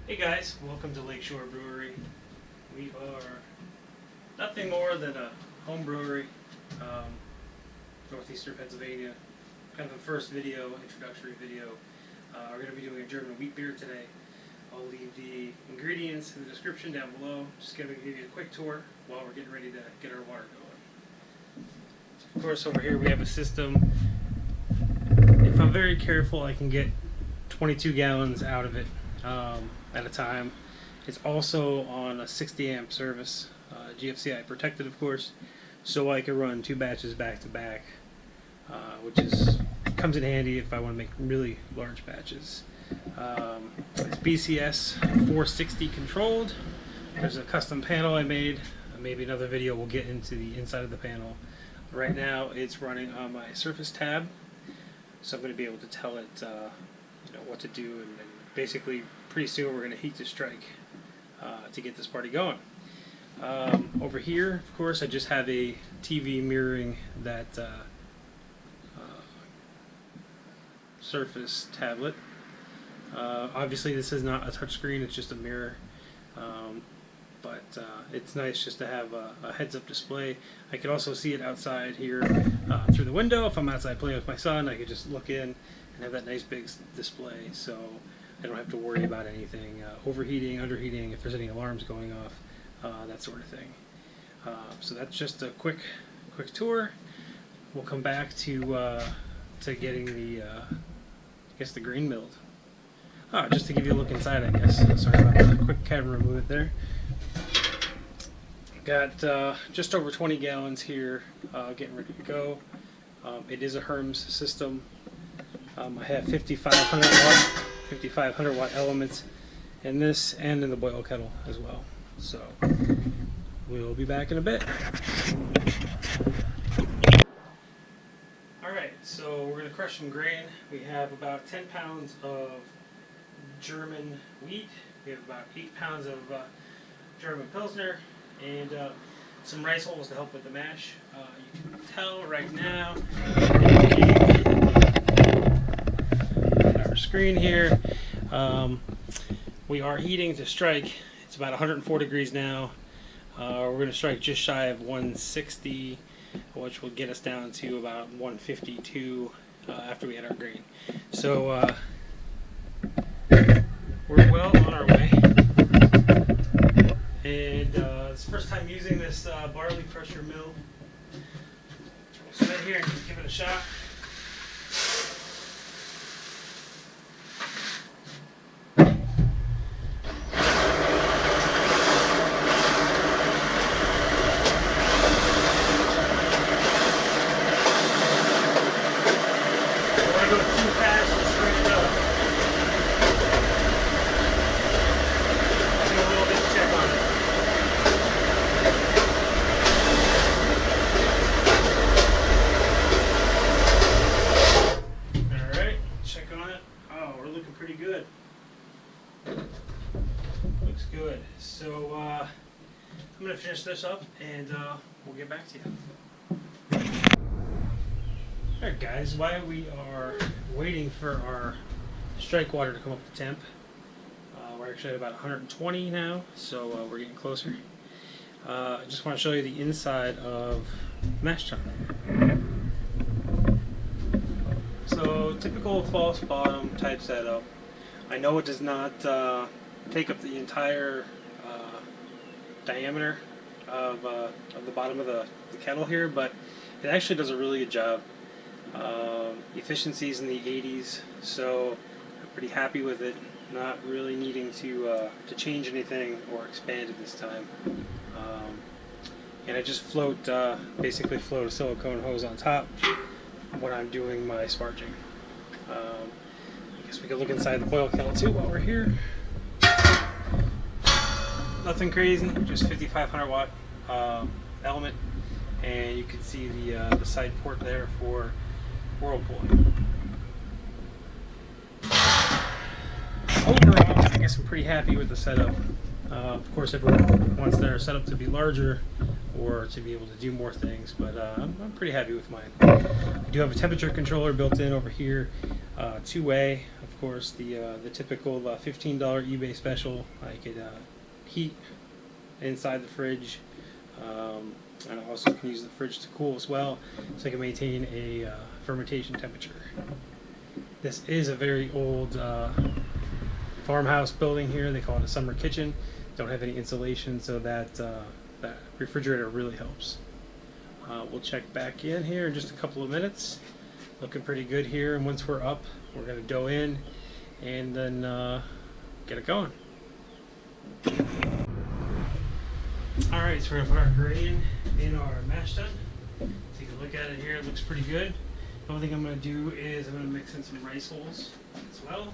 Hey guys, welcome to Lakeshore Brewery. We are nothing more than a home brewery, northeastern Pennsylvania. Kind of a first video, introductory video. We're going to be doing a German wheat beer today. I'll leave the ingredients in the description down below. Just going to give you a quick tour while we're getting ready to get our water going. Of course, over here we have a system. If I'm very careful, I can get 22 gallons out of it at a time. It's also on a 60 amp service, GFCI protected of course, so I can run 2 batches back to back, which comes in handy if I want to make really large batches. It's BCS 460 controlled. There's a custom panel I made. Maybe another video will get into the inside of the panel. Right now it's running on my Surface tab, so I'm going to be able to tell it what to do, and basically pretty soon we're going to heat to strike to get this party going. Over here, of course, I just have a TV mirroring that Surface tablet. Obviously this is not a touchscreen, it's just a mirror, but it's nice just to have a heads-up display. I could also see it outside here through the window. If I'm outside playing with my son, I could just look in and have that nice big display, so I don't have to worry about anything overheating, underheating, if there's any alarms going off, that sort of thing. So that's just a quick tour. We'll come back to getting the the grain milled. Just to give you a look inside, I guess. Sorry about the quick camera movement there. Got just over 20 gallons here, getting ready to go. It is a E-HERMS system. I have 5,500 watt elements in this and in the boil kettle as well. So we'll be back in a bit. Alright, so we're going to crush some grain. We have about 10 pounds of German wheat. We have about 8 pounds of German Pilsner, and some rice hulls to help with the mash. You can tell right now our screen here. We are heating to strike. It's about 104 degrees now. We're going to strike just shy of 160, which will get us down to about 152 after we add our grain. So we're well on our way. And it's the first time using this barley crusher mill. We'll sit here and just give it a shot. Pretty good. Looks good. So I'm going to finish this up and we'll get back to you. Alright guys, while we are waiting for our strike water to come up to temp, we're actually at about 120 now, so we're getting closer. I just want to show you the inside of mash tun. So typical false bottom type setup. I know it does not take up the entire diameter of the bottom of the kettle here, but it actually does a really good job. Efficiency's in the 80s, so I'm pretty happy with it. Not really needing to change anything or expand it this time. And I just basically float a silicone hose on top when I'm doing my sparging. I guess we could look inside the boil kettle too while we're here. Nothing crazy, just 5,500 watt element, and you can see the side port there for whirlpooling. Overall, I guess I'm pretty happy with the setup. Of course, everyone wants their setup to be larger or to be able to do more things, but I'm pretty happy with mine. I do have a temperature controller built in over here, two-way. Of of course, the typical $15 eBay special. I could heat inside the fridge, and I also can use the fridge to cool as well, so I can maintain a fermentation temperature. This is a very old farmhouse building here. They call it a summer kitchen. Don't have any insulation, so that refrigerator really helps. We'll check back in here in just a couple of minutes. Looking pretty good here, and once we're up, we're going to dough in and then get it going. Alright, so we're going to put our grain in our mash tun. Take a look at it here, it looks pretty good. The only thing I'm going to do is I'm going to mix in some rice hulls as well.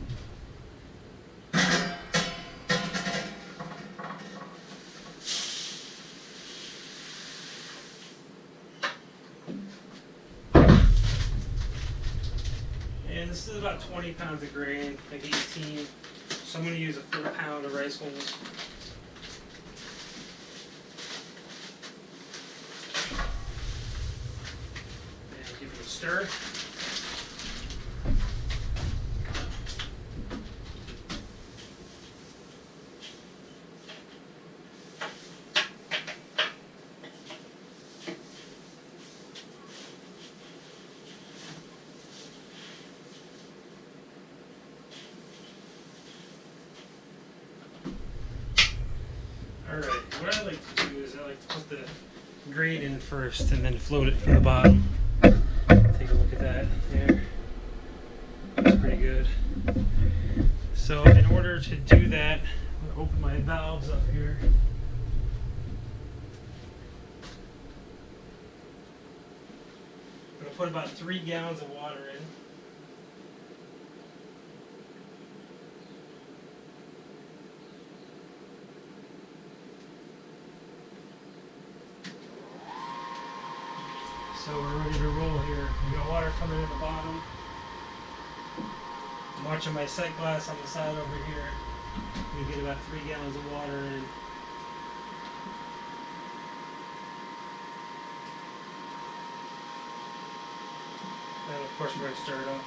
And this is about 20 pounds of grain, like 18. So I'm going to use a full pound of rice hulls. And give it a stir. Alright, what I like to do is I like to put the grain in first and then float it from the bottom. Take a look at that there. Looks pretty good. So in order to do that, I'm going to open my valves up here. I'm going to put about 3 gallons of water in. So we're ready to roll here. We got water coming in the bottom. I'm watching my sight glass on the side over here. We get about 3 gallons of water in. And of course we're going to stir it up.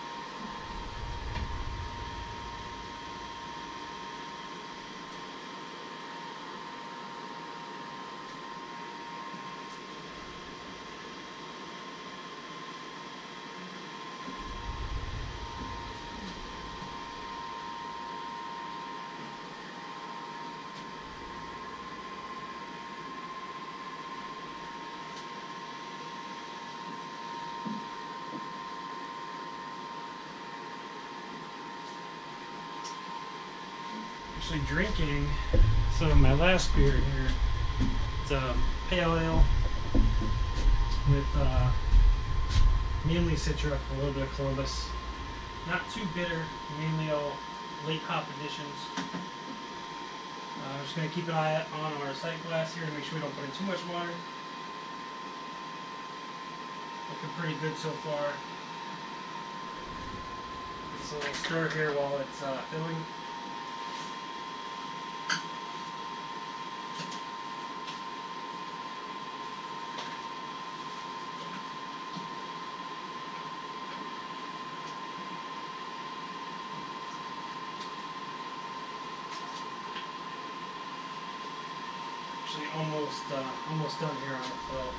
Actually drinking some of my last beer here. It's a pale ale with mainly Citra, a little bit of Columbus. Not too bitter, mainly all late hop additions. I'm just going to keep an eye on our sight glass here to make sure we don't put in too much water. Looking pretty good so far. Just a little stir here while it's filling. Almost done here on the flow.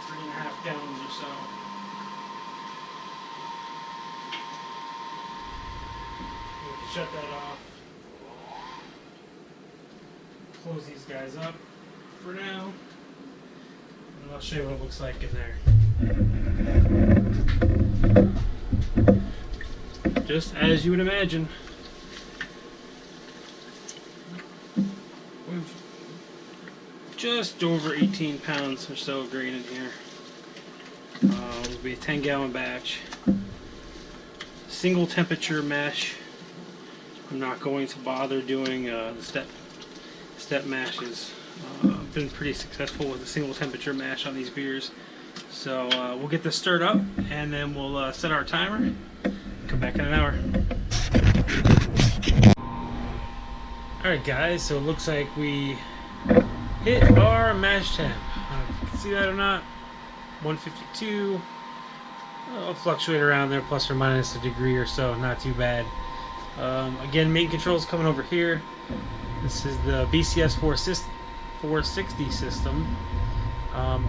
Three and a half gallons or so. We can shut that off. Close these guys up for now. I'll show you what it looks like in there. Just as you would imagine. We've just over 18 pounds or so of grain in here. It'll be a 10-gallon batch. Single temperature mash. I'm not going to bother doing the step mashes. I've been pretty successful with a single temperature mash on these beers. So we'll get this stirred up and then we'll set our timer. Come back in an hour. Alright guys, so it looks like we hit our mash temp. If you can see that or not. 152. It'll fluctuate around there, plus or minus a degree or so, not too bad. Again, main controls coming over here. This is the BCS 460 system.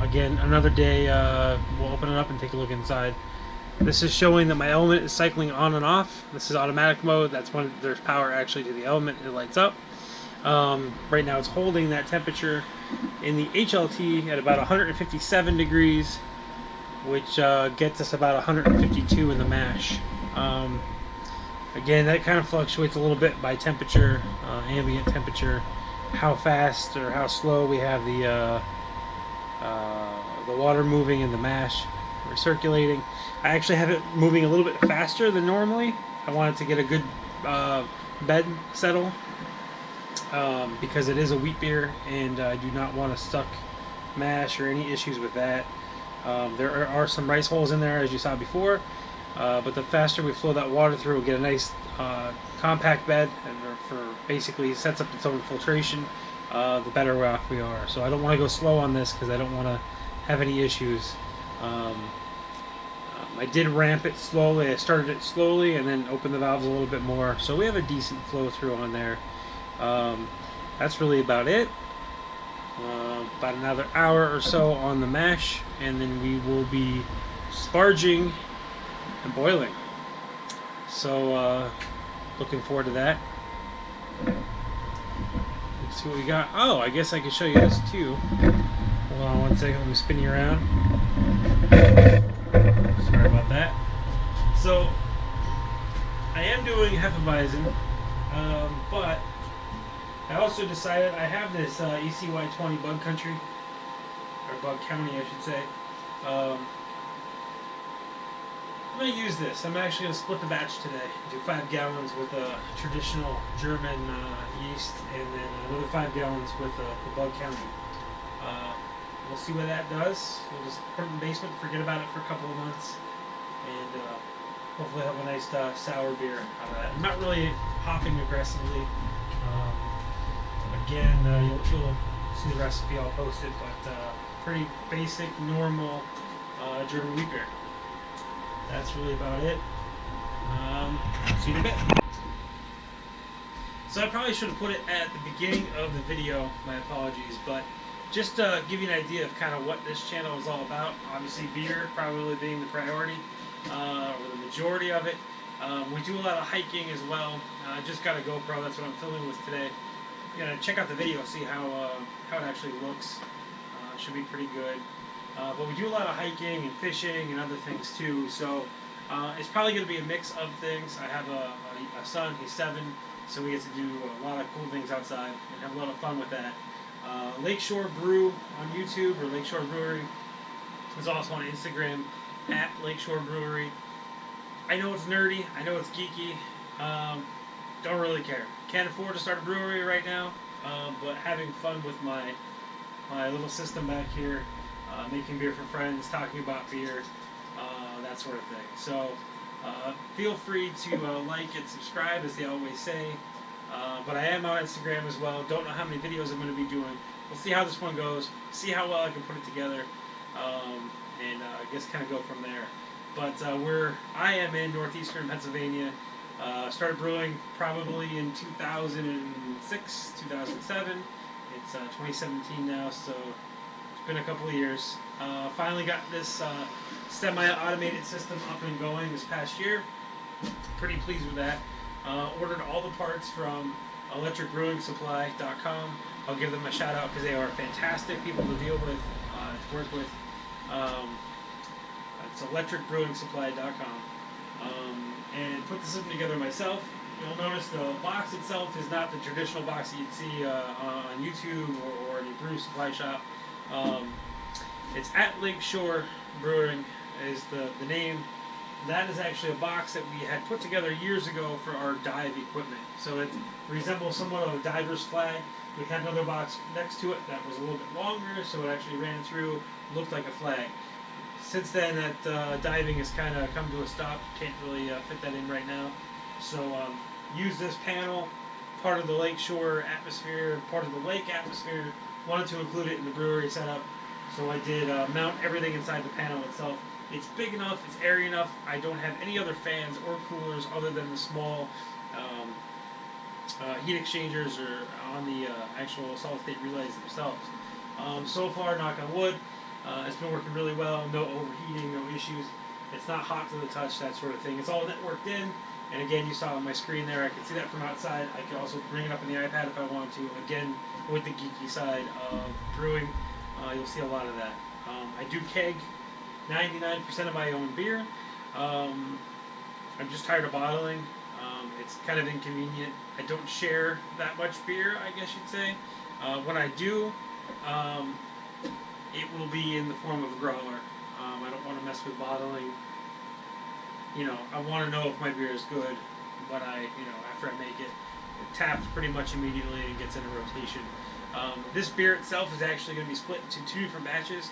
Again, another day, we'll open it up and take a look inside. This is showing that my element is cycling on and off. This is automatic mode. That's when there's power actually to the element, it lights up. Right now it's holding that temperature in the HLT at about 157 degrees, which gets us about 152 in the mash. Again, that kind of fluctuates a little bit by temperature, ambient temperature, how fast or how slow we have the water moving in the mash, recirculating. I actually have it moving a little bit faster than normally. I want it to get a good bed settle because it is a wheat beer, and I do not want to stuck mash or any issues with that. There are some rice holes in there, as you saw before, but the faster we flow that water through, we'll get a nice compact bed, and for basically sets up its own filtration, the better off we are. So I don't want to go slow on this because I don't want to have any issues. I did ramp it slowly. I started it slowly and then opened the valves a little bit more, so we have a decent flow through on there. That's really about it. About another hour or so on the mash, and then we will be sparging and boiling. So looking forward to that. Let's see what we got. Oh, I guess I could show you this too. Hold on one second, let me spin you around. Sorry about that. So I am doing Hefeweizen, but I also decided I have this ECY 20 Bug Country, or Bug County I should say. I'm going to use this. I'm actually going to split the batch today. Do 5 gallons with a traditional German yeast, and then another 5 gallons with the Bug County. We'll see what that does. We'll just put it in the basement, forget about it for a couple of months, and hopefully have a nice sour beer out of that. I'm not really hopping aggressively. Again, you'll see the recipe, I'll post it, but pretty basic, normal German wheat beer. That's really about it. See you in a bit. So I probably should have put it at the beginning of the video, my apologies, but just to give you an idea of kind of what this channel is all about. Obviously beer probably being the priority, or the majority of it. We do a lot of hiking as well. I just got a GoPro, that's what I'm filming with today. You're gonna check out the video, see how it actually looks. Should be pretty good. But we do a lot of hiking and fishing and other things too, so it's probably going to be a mix of things. I have a son, he's 7, so we get to do a lot of cool things outside and have a lot of fun with that. Lakeshore Brew on YouTube, or Lakeshore Brewery, is also on Instagram, at Lakeshore Brewery. I know it's nerdy, I know it's geeky, don't really care. Can't afford to start a brewery right now, but having fun with my little system back here, making beer for friends, talking about beer, that sort of thing. So feel free to like and subscribe, as they always say. But I am on Instagram as well. Don't know how many videos I'm going to be doing. We'll see how this one goes, see how well I can put it together, and I guess kind of go from there. But I am in northeastern Pennsylvania. Started brewing probably in 2006, 2007. It's 2017 now, so it's been a couple of years. Finally got this semi-automated system up and going this past year. Pretty pleased with that. Ordered all the parts from electricbrewingsupply.com. I'll give them a shout out because they are fantastic people to deal with, to work with. It's electricbrewingsupply.com. And put the system together myself. You'll notice the box itself is not the traditional box that you'd see on YouTube or any brew supply shop. It's at Lakeshore Brewing is the name. That is actually a box that we had put together years ago for our dive equipment. So it resembles somewhat of a diver's flag. We had another box next to it that was a little bit longer, so it actually ran through, looked like a flag. Since then, that diving has kind of come to a stop. Can't really fit that in right now. So use this panel, part of the Lakeshore atmosphere, part of the lake atmosphere. Wanted to include it in the brewery setup, so I did mount everything inside the panel itself. It's big enough, it's airy enough. I don't have any other fans or coolers other than the small heat exchangers or on the actual solid state relays themselves. So far, knock on wood, it's been working really well. No overheating, no issues. It's not hot to the touch, that sort of thing. It's all networked in. And again, you saw on my screen there, I can see that from outside. I can also bring it up on the iPad if I want to. Again, with the geeky side of brewing, you'll see a lot of that. I do keg 99% of my own beer. I'm just tired of bottling. It's kind of inconvenient. I don't share that much beer, I guess you'd say. When I do, it will be in the form of a growler. I don't want to mess with bottling. You know, I want to know if my beer is good when after I make it. It taps pretty much immediately and gets into rotation. This beer itself is actually going to be split into 2 different batches.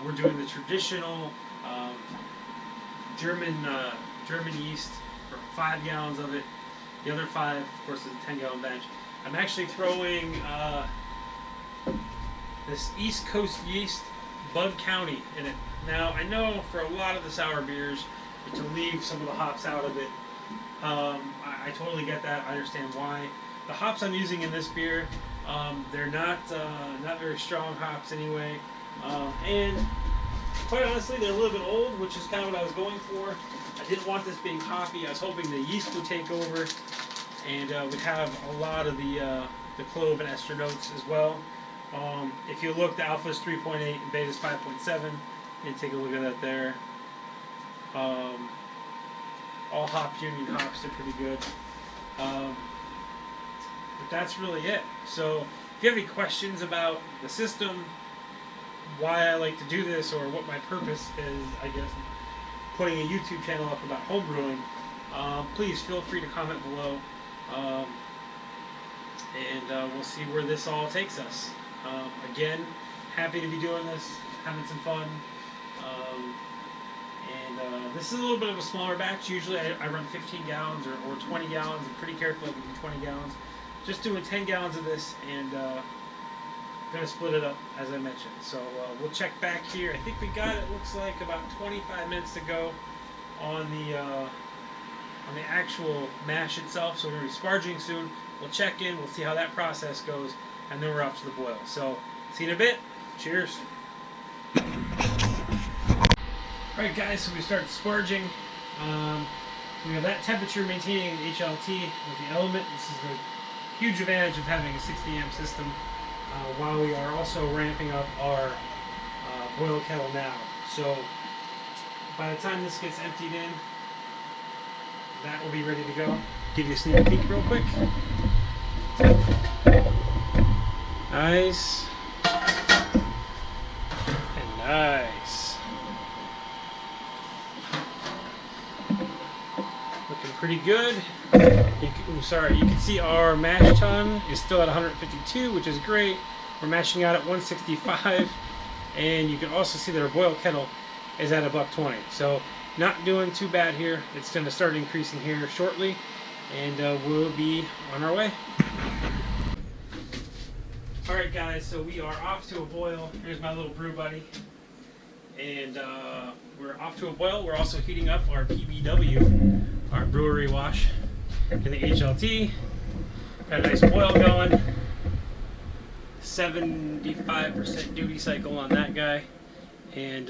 We're doing the traditional German yeast for 5 gallons of it. The other 5, of course, is a 10-gallon batch. I'm actually throwing this East Coast yeast, Bug County, in it. Now, I know for a lot of the sour beers, to leave some of the hops out of it. I totally get that. I understand why. The hops I'm using in this beer, they're not very strong hops anyway. And quite honestly, they're a little bit old, which is kind of what I was going for. I didn't want this being hoppy. I was hoping the yeast would take over, and we'd have a lot of the clove and ester notes as well. If you look, the alpha is 3.8 and beta is 5.7. And take a look at that there. All hop union hops are pretty good. But that's really it. So if you have any questions about the system, why I like to do this, or what my purpose is, I guess, putting a YouTube channel up about homebrewing, please feel free to comment below. And we'll see where this all takes us. Again, happy to be doing this, having some fun. This is a little bit of a smaller batch. Usually I run 15 gallons or 20 gallons. I'm pretty careful with 20 gallons. Just doing 10 gallons of this, and going to split it up as I mentioned. So we'll check back here. I think we got, it looks like, about 25 minutes to go on the actual mash itself. So we're going to be sparging soon. We'll check in. We'll see how that process goes, and then we're off to the boil. So see you in a bit. Cheers. Alright guys, so we start sparging. We have that temperature maintaining the HLT with the element. This is the huge advantage of having a 60 amp system, while we are also ramping up our boil kettle now. So by the time this gets emptied in, that will be ready to go. Give you a sneak peek real quick. Nice. And nice. Looking pretty good. You can see our mash tun is still at 152, which is great. We're mashing out at 165, and you can also see that our boil kettle is at $1.20. So not doing too bad here. It's going to start increasing here shortly, and we'll be on our way. Alright guys, so we are off to a boil. Here's my little brew buddy. And we're off to a boil. We're also heating up our PBW, our brewery wash, in the HLT. Got a nice boil going. 75% duty cycle on that guy. And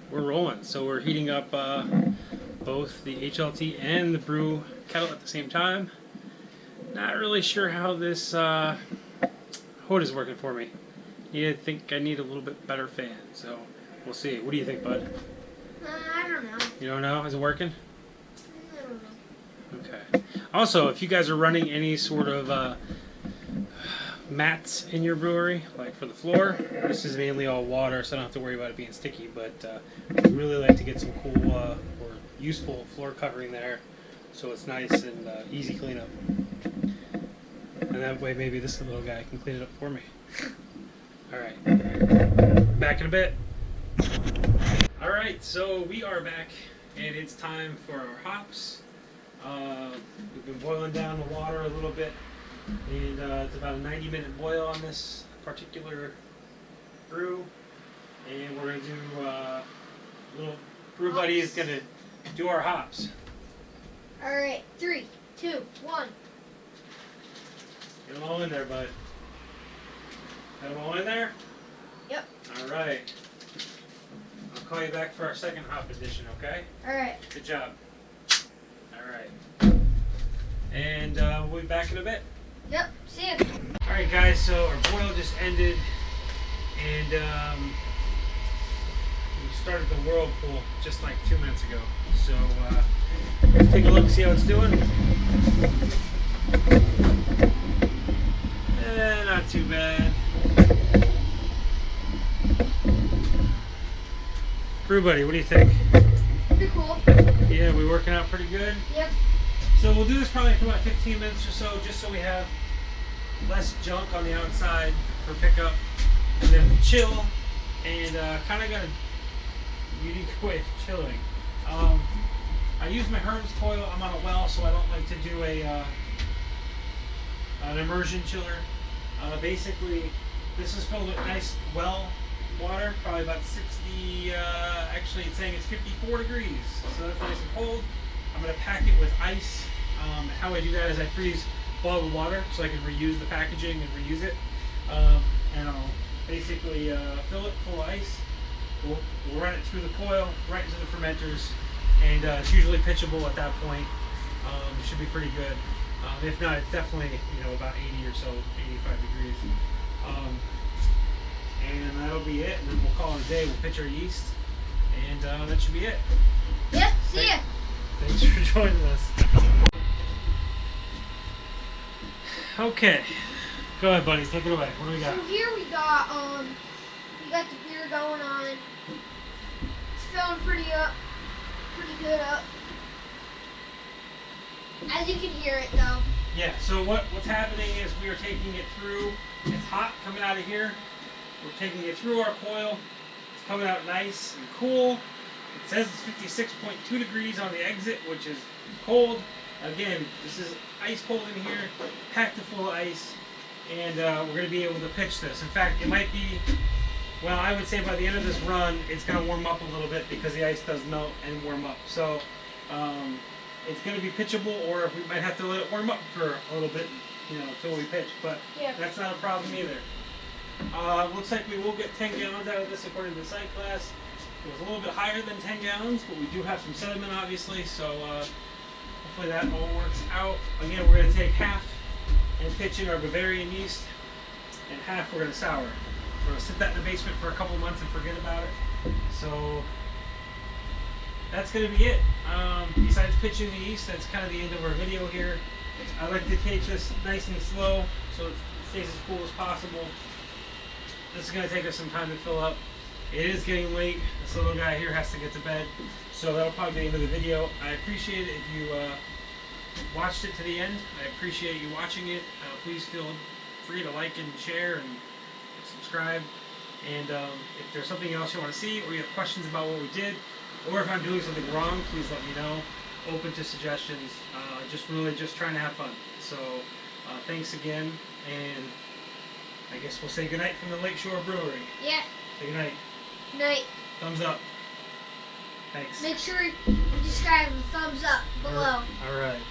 we're rolling. So we're heating up both the HLT and the brew kettle at the same time. Not really sure how this hood is working for me. I think I need a little bit better fan. So we'll see. What do you think, bud? I don't know. You don't know? Is it working? I don't know. Okay. Also, if you guys are running any sort of mats in your brewery, like for the floor, this is mainly all water, so I don't have to worry about it being sticky, but I'd really like to get some cool or useful floor covering there so it's nice and easy cleanup. And that way maybe this little guy can clean it up for me. Alright. Back in a bit. Alright, so we are back, and it's time for our hops. We've been boiling down the water a little bit. And it's about a 90-minute boil on this particular brew. And we're going to do, little brew buddy is going to do our hops. Alright, 3, 2, 1. Get them all in there, bud. Got them all in there? Yep. Alright. I'll call you back for our second hop edition, okay? Alright. Good job. Alright. And we'll be back in a bit. Yep, see ya. Alright guys, so our boil just ended and we started the whirlpool just like 2 minutes ago. So let's take a look and see how it's doing. Not too bad. Brew buddy, what do you think? Pretty cool. Yeah, we working out pretty good? Yep. So we'll do this probably for about 15 minutes or so, just so we have less junk on the outside for pickup, and then chill, and kind of got a unique way of chilling. I use my E-HERMS coil. I'm on a well, so I don't like to do an immersion chiller. Basically, this is filled with nice well water, probably about 60, actually it's saying it's 54 degrees, so that's nice and cold. I'm going to pack it with ice. How I do that is I freeze bottled water so I can reuse the packaging and reuse it. And I'll basically fill it full of ice. We'll run it through the coil, right into the fermenters, and it's usually pitchable at that point. It should be pretty good. If not, it's definitely about 80 or so, 85 degrees. And that'll be it, and then we'll call it a day. We'll pitch our yeast, and that should be it. Yep, see ya. Thanks for joining us. Okay, go ahead, buddy. Take it away. What do we got? So here we got the beer going on. It's filling pretty good up. As you can hear it though. Yeah. So what's happening is we are taking it through. It's hot coming out of here. We're taking it through our coil. It's coming out nice and cool. It says it's 56.2 degrees on the exit, which is cold. Again, this is ice cold in here, packed it full of ice, and we're going to be able to pitch this. In fact, it might be, well, I would say by the end of this run, it's going to warm up a little bit because the ice does melt and warm up. So it's going to be pitchable, or we might have to let it warm up for a little bit, until we pitch. But yeah, that's not a problem either. Looks like we will get 10 gallons out of this according to the site class. It was a little bit higher than 10 gallons, but we do have some sediment, obviously, so hopefully that all works out. Again, we're going to take half and pitch in our Bavarian yeast, and half we're going to sour. We're going to sit that in the basement for a couple months and forget about it. So that's going to be it. Besides pitching the yeast, that's kind of the end of our video here. I like to take this nice and slow so it stays as cool as possible. This is going to take us some time to fill up. It is getting late. This little guy here has to get to bed. So that'll probably be the end of the video. I appreciate it if you watched it to the end. I appreciate you watching it. Please feel free to like and share and subscribe. And if there's something else you want to see, or you have questions about what we did, or if I'm doing something wrong, please let me know. Open to suggestions. Just trying to have fun. So thanks again, and I guess we'll say goodnight from the Lakeshore Brewery. Yeah. Say goodnight. Night. Thumbs up. Thanks. Make sure you subscribe and thumbs up below. All right.